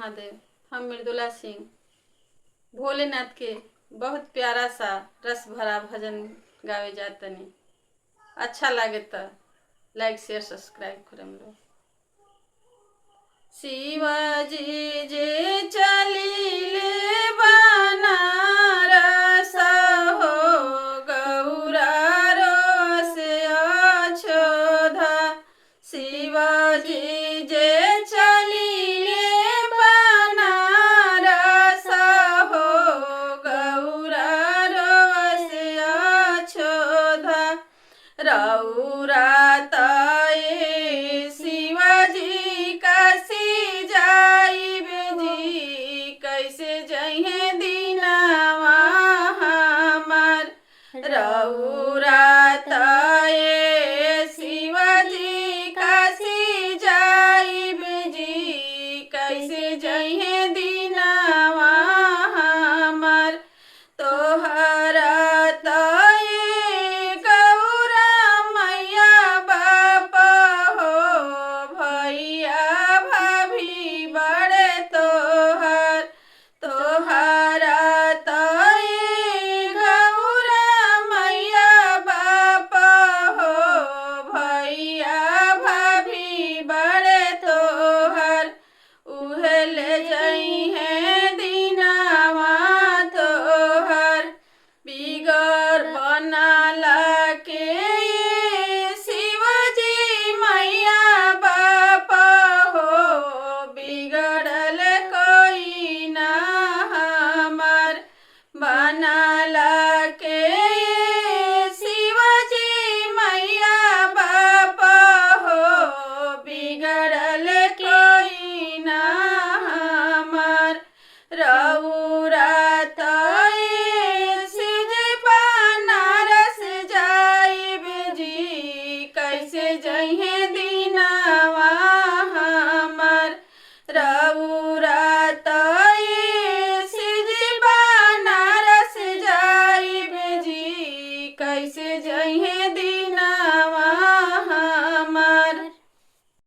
महादेव। हम मृदुला सिंह भोलेनाथ के बहुत प्यारा सा रस भरा भजन गावे जातनी। अच्छा लागे तो लाइक शेयर सब्सक्राइब करम लो। शिवाजी जे चलीले बनारस हो गौरा रोस अछोधा। शिवाजी जे चलीले बनारस हो गौरा रोस अछोधा। रौरा तये शिवाजी काशी जाइब जी, कैसे जइहे दीनावा हमार। रौरा तये शिवाजी काशी जाइब जी, कैसे जइहे